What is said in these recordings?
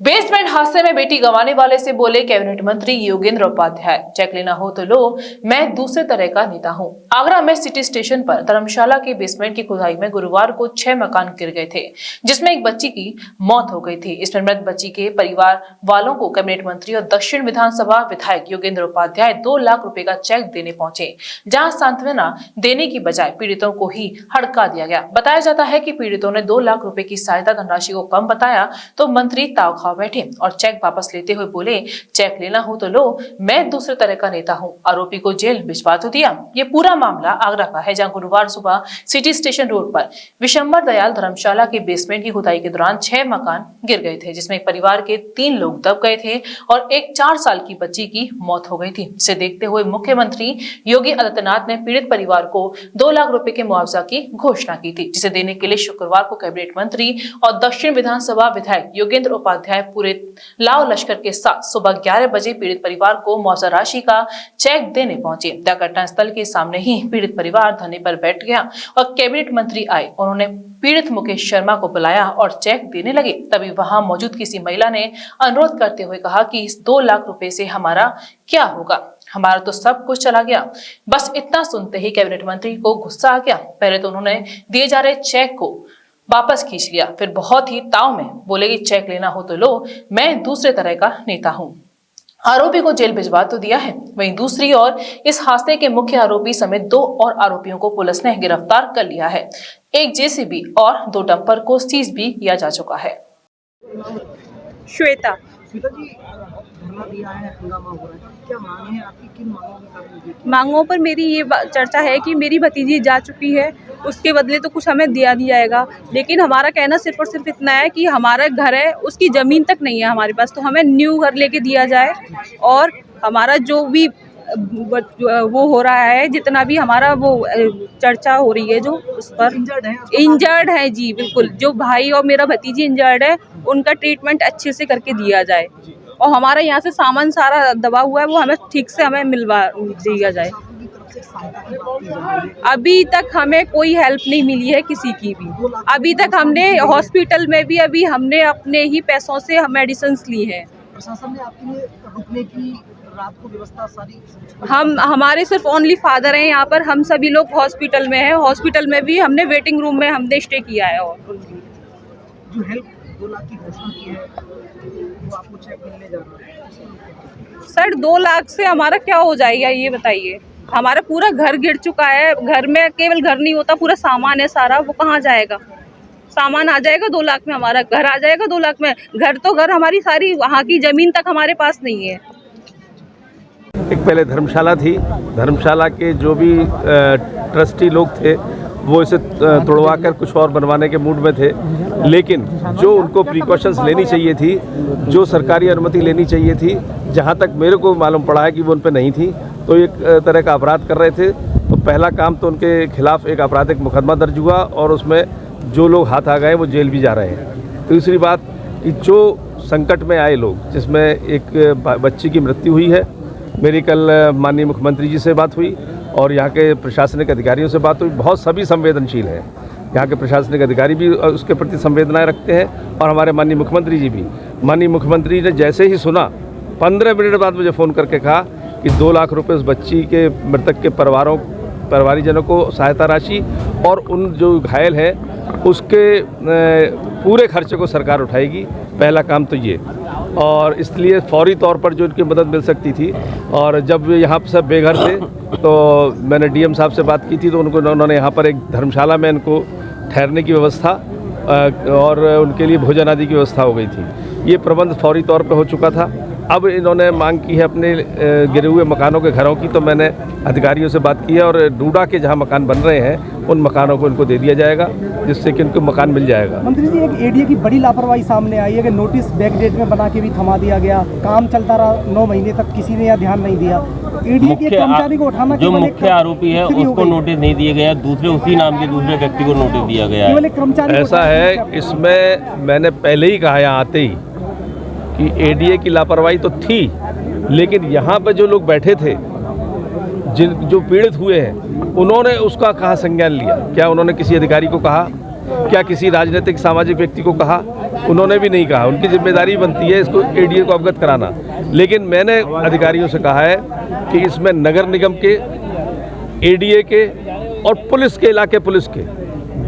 Basement हादसे में बेटी गंवाने वाले से बोले कैबिनेट मंत्री योगेंद्र उपाध्याय, चेक लेना हो तो लो, मैं दूसरे तरह का नेता हूं। आगरा में सिटी स्टेशन पर धर्मशाला के बेसमेंट की खुदाई में गुरुवार को 6 मकान गिर गए थे, जिसमें एक बच्ची की मौत हो गई थी। इसमें मृत बच्ची के परिवार वालों को कैबिनेट मंत्री और दक्षिण विधानसभा विधायक योगेंद्र उपाध्याय 2 लाख रुपए का चेक देने पहुंचे, जहां सांत्वना देने की बजाय पीड़ितों को ही हड़का दिया गया। बताया जाता है कि पीड़ितों ने 2 लाख रुपए की सहायता धनराशि को कम बताया तो मंत्री ताव बैठे और चेक वापस लेते हुए बोले, चेक लेना हो तो लो, मैं दूसरे तरह का नेता हूं। आरोपी को जेल भिजवा तो दिया। ये पूरा मामला आगरा का है, जहां गुरुवार सुबह सिटी स्टेशन रोड पर विशंबर दयाल धर्मशाला के बेसमेंट की खुदाई के दौरान 6 मकान गिर गए थे, जिसमें एक परिवार के 3 लोग दब गए थे और एक 4 साल की बच्ची की मौत हो गई थी। इसे देखते हुए मुख्यमंत्री योगी आदित्यनाथ ने पीड़ित परिवार को 2 लाख रुपए के मुआवजा की घोषणा की थी, जिसे देने के लिए शुक्रवार को कैबिनेट मंत्री और दक्षिण विधानसभा विधायक योगेंद्र उपाध्याय पूरे लाव लश्कर के साथ सुबह 11 बजे पीड़ित परिवार को मुआवजा राशि का चेक देने पहुंचे। घटना स्थल के सामने ही पीड़ित परिवार धरने पर बैठ गया और कैबिनेट मंत्री आए। उन्होंने पीड़ित मुकेश शर्मा को बुलाया और चेक देने लगे। तभी वहां मौजूद किसी महिला ने अनुरोध करते हुए कहा कि इस 2 लाख रुपए से हमारा क्या होगा, हमारा तो सब कुछ चला गया। बस इतना सुनते ही कैबिनेट मंत्री को गुस्सा आ गया। पहले तो उन्होंने दिए जा रहे चेक को वापस खींच लिया, फिर बहुत ही ताव में बोले कि चेक लेना हो तो लो, मैं दूसरे तरह का नेता हूं। आरोपी को जेल भिजवा तो दिया है। वहीं दूसरी ओर इस हादसे के मुख्य आरोपी समेत 2 और आरोपियों को पुलिस ने गिरफ्तार कर लिया है। एक जेसीबी और 2 डंपर को सीज भी किया जा चुका है। श्वेता जी, धरना दिया है, हंगामा हो रहा है, क्या मांग है आपकी? किन मांगों के कारण? मांगों पर मेरी ये चर्चा है कि मेरी भतीजी जा चुकी है, उसके बदले तो कुछ हमें दिया जाएगा, लेकिन हमारा कहना सिर्फ और सिर्फ इतना है कि हमारा घर है, उसकी ज़मीन तक नहीं है हमारे पास, तो हमें न्यू घर लेके दिया जाए। और हमारा जो भी वो हो रहा है, जितना भी हमारा वो चर्चा हो रही है जो उस पर इंजर्ड है जी, बिल्कुल, जो भाई और मेरा भतीजी इंजर्ड है, उनका ट्रीटमेंट अच्छे से करके दिया जाए और हमारा यहाँ से सामान सारा दबा हुआ है वो हमें ठीक से हमें मिलवा दिया जाए। अभी तक हमें कोई हेल्प नहीं मिली है किसी की भी। अभी तक हमने हॉस्पिटल में भी अभी हमने अपने ही पैसों से मेडिसिन ली हैं। प्रशासन ने आपके लिए रुकने की रात को व्यवस्था सारी? हमारे सिर्फ ओनली फादर हैं यहाँ पर, हम सभी लोग हॉस्पिटल में हैं। हॉस्पिटल में भी हमने वेटिंग रूम में हमने स्टे किया है। और जो हेल्प 2 लाख की घोषणा की है वो आपको चेक मिलने जा रहा है। सर 2 लाख से हमारा क्या हो जाएगा ये बताइए? हमारा पूरा घर गिर चुका है। घर में केवल घर नहीं होता, पूरा सामान है सारा, वो कहाँ जाएगा? सामान आ जाएगा 2 लाख में, हमारा घर आ जाएगा 2 लाख में? घर तो घर, हमारी सारी वहाँ की ज़मीन तक हमारे पास नहीं है। एक पहले धर्मशाला थी, धर्मशाला के जो भी ट्रस्टी लोग थे वो इसे तोड़वा कर कुछ और बनवाने के मूड में थे, लेकिन जो उनको प्रिकॉशंस लेनी चाहिए थी, जो सरकारी अनुमति लेनी चाहिए थी, जहाँ तक मेरे को मालूम पड़ा है कि वो उन पर नहीं थी, तो एक तरह का अपराध कर रहे थे। तो पहला काम तो उनके खिलाफ एक आपराधिक मुकदमा दर्ज हुआ और उसमें जो लोग हाथ आ गए वो जेल भी जा रहे हैं। दूसरी बात कि जो संकट में आए लोग, जिसमें एक बच्ची की मृत्यु हुई है, मेरी कल माननीय मुख्यमंत्री जी से बात हुई और यहाँ के प्रशासनिक अधिकारियों से बात हुई। बहुत सभी संवेदनशील हैं, यहाँ के प्रशासनिक अधिकारी भी उसके प्रति संवेदनाएं रखते हैं और हमारे माननीय मुख्यमंत्री जी भी। माननीय मुख्यमंत्री ने जैसे ही सुना, 15 मिनट बाद मुझे फ़ोन करके कहा कि 2 लाख रुपए उस बच्ची के मृतक के परिवारीजनों को सहायता राशि और उन जो घायल हैं उसके पूरे खर्चे को सरकार उठाएगी। पहला काम तो ये, और इसलिए फौरी तौर पर जो इनकी मदद मिल सकती थी। और जब यहाँ पर सब बेघर थे तो मैंने डीएम साहब से बात की थी, तो उन्होंने यहाँ पर एक धर्मशाला में इनको ठहरने की व्यवस्था और उनके लिए भोजन आदि की व्यवस्था हो गई थी। ये प्रबंध फौरी तौर पर हो चुका था। अब इन्होंने मांग की है अपने गिरे हुए मकानों के घरों की, तो मैंने अधिकारियों से बात की है और डूडा के जहां मकान बन रहे हैं उन मकानों को इनको दे दिया जाएगा, जिससे कि इनको मकान मिल जाएगा। मंत्री जी, एक एडीए की बड़ी लापरवाही सामने आई है कि नोटिस बैकडेट में बना के भी थमा दिया गया, काम चलता रहा 9 महीने तक, किसी ने यहाँ ध्यान नहीं दिया। एडीए के कर्मचारी को उठाना, जो मुख्य आरोपी है उसको नोटिस नहीं दिया गया, दूसरे उसी नाम के दूसरे व्यक्ति को नोटिस दिया गया है। ऐसा है, इसमें मैंने पहले ही कहा यहाँ आते ही कि एडीए की लापरवाही तो थी, लेकिन यहाँ पर जो लोग बैठे थे, जो पीड़ित हुए हैं, उन्होंने उसका कहाँ संज्ञान लिया? क्या उन्होंने किसी अधिकारी को कहा? क्या किसी राजनीतिक सामाजिक व्यक्ति को कहा उन्होंने भी नहीं कहा। उनकी जिम्मेदारी बनती है इसको एडीए को अवगत कराना। लेकिन मैंने अधिकारियों से कहा है कि इसमें नगर निगम के, एडीए के और पुलिस के, इलाके पुलिस के,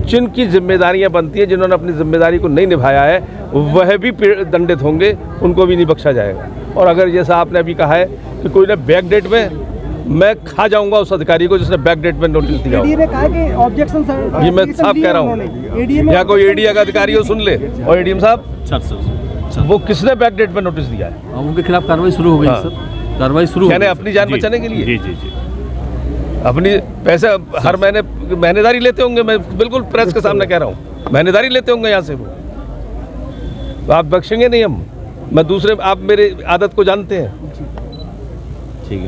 जिनकी जिम्मेदारियां बनती हैं, जिन्होंने अपनी जिम्मेदारी को नहीं निभाया है, वह भी दंडित होंगे, उनको भी नहीं बख्शा जाएगा। और अगर जैसा आपने अभी कहा है कि कोई ने बैक डेट में, मैं खा जाऊंगा उस अधिकारी को जिसने बैक डेट में नोटिस दिया हो। एडीए ने कहा कि ऑब्जेक्शन सर, ये मैं साफ कह रहा हूँ, या कोई एडीए का अधिकारी हो सुन ले। और एडीएम साहब, वो किसने बैक डेट में नोटिस दिया है? उनके खिलाफ कार्रवाई शुरू हो गई सर, कार्रवाई शुरू यानी अपनी जान बचाने के लिए, जी जी जी, अपनी पैसे हर महीने महीनेदारी लेते होंगे। मैं बिल्कुल प्रेस के सामने कह रहा हूँ, महीनेदारी लेते होंगे यहाँ से वो, तो आप बख्शेंगे नहीं हम। मैं दूसरे, आप मेरे आदत को जानते हैं। ठीक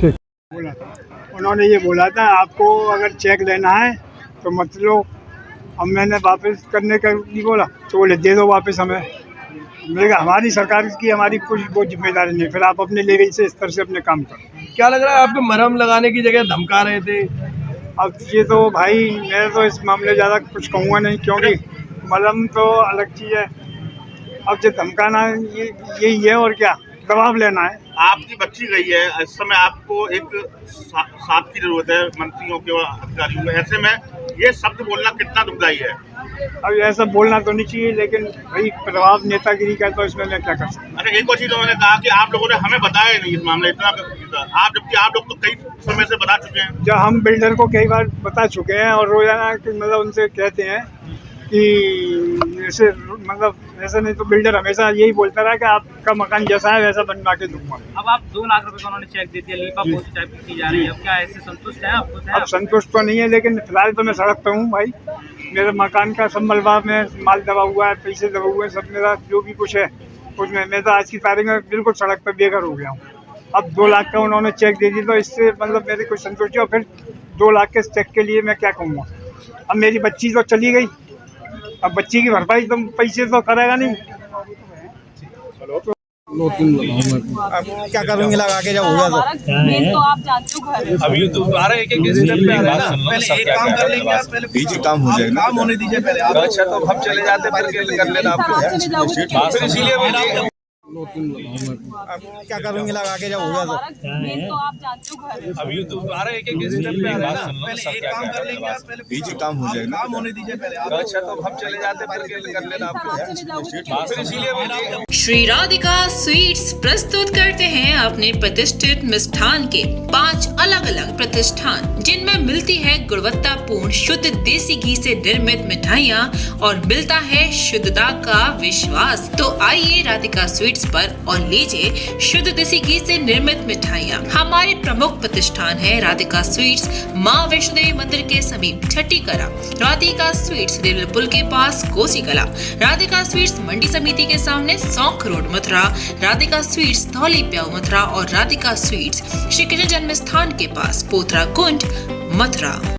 है। उन्होंने ये बोला था आपको अगर चेक लेना है तो मत लो। अब मैंने वापस करने का नहीं बोला तो बोले दे दो वापस हमें। मैंने कहा हमारी सरकार की हमारी कुछ वो जिम्मेदारी नहीं, फिर आप अपने लेवल से इस तरह से अपने काम करो। क्या लग रहा है आपको मरहम लगाने की जगह धमका रहे थे? अब ये तो भाई मैं तो इस मामले ज़्यादा कुछ कहूँगा नहीं, क्योंकि मरहम तो अलग चीज़ है। अब जो धमकाना यही है और क्या दबाव लेना है। आपकी बच्ची गई है, इस समय आपको एक साथ की जरूरत है मंत्रियों के और अधिकारियों को। ऐसे में ये शब्द बोलना कितना दुखदायी है? अब ऐसा बोलना तो नहीं चाहिए, लेकिन भाई प्रभाव नेतागिरी का तो इसमें मैं क्या कर सकता हूँ। अरे एक और चीज उन्होंने कहा कि आप लोगों ने हमें बताया नहीं इस मामले इतना, आप जबकि आप लोग तो कई समय से बता चुके हैं। जब हम बिल्डर को कई बार बता चुके हैं और रोजाना मतलब उनसे कहते हैं कि ऐसे मतलब ऐसा नहीं, तो बिल्डर हमेशा यही बोलता रहा कि आपका मकान जैसा है वैसा बनवा के दूंगा। अब आप 2 लाख रुपए का उन्होंने चेक दे दिया, लीपा पोती टाइप की जा रही है, अब क्या ऐसे संतुष्ट हैं आप? अब संतुष्ट तो नहीं है, लेकिन फिलहाल तो मैं सड़क पे हूँ भाई। मेरे मकान का सब मलबा में माल दबा हुआ है, पैसे दबा हुए हैं, सब मेरा जो भी कुछ है उसमें। मैं तो आज की तारीख में बिल्कुल सड़क पर बेघर हो गया हूँ। अब 2 लाख का उन्होंने चेक दे दिया, तो इससे मतलब मेरी कुछ संतुष्टि। और फिर 2 लाख के चेक के लिए मैं क्या कहूँगा? अब मेरी बच्ची तो चली गई, अब बच्ची की भरपाई तो पैसे तो करेगा नहीं। क्या करूँगी लगा के जब हो गया तो आप जानते हो घर अभी तो आ रहे एक स्टेप पे आ रहे हैं ना। पहले एक काम कर लेंगे, आप पहले बीच काम हो जाएगा, काम होने दीजिए पहले आप। अच्छा, तो हम चले जाते फिर कर लेना आपको, फिर इसीलिए क्या करूँगी लगा के जब हो गया तो आप जानते हो घर अभी तो आ रहे एक स्टेप पे आ रहे हैं ना। पहले एक काम कर लेंगे, आप पहले बीच काम हो जाएगा, काम होने दीजिए पहले आप। अच्छा, तो हम चले जाते फिर कर लेना आपको, फिर इसीलिए श्री राधिका स्वीट्स प्रस्तुत करते हैं अपने प्रतिष्ठित मिष्ठान के 5 अलग अलग प्रतिष्ठान, जिनमें मिलती है गुणवत्तापूर्ण शुद्ध देसी घी से निर्मित मिठाइयाँ और मिलता है शुद्धता का विश्वास। तो आइए राधिका स्वीट्स पर और लीजिए शुद्ध देसी घी से निर्मित मिठाइयाँ। हमारे प्रमुख प्रतिष्ठान है राधिका स्वीट्स, माँ वैष्णो देवी मंदिर के समीप छठी कला, राधिका स्वीट्स रेलवे पुल के पास कोसी कला, राधिका स्वीट्स मंडी समिति के सामने सौंख रोड मथुरा, राधिका स्वीट्स धौली प्याऊ मथुरा और राधिका स्वीट्स श्री कृष्ण जन्म स्थान के पास पोथरा कुंड मथुरा।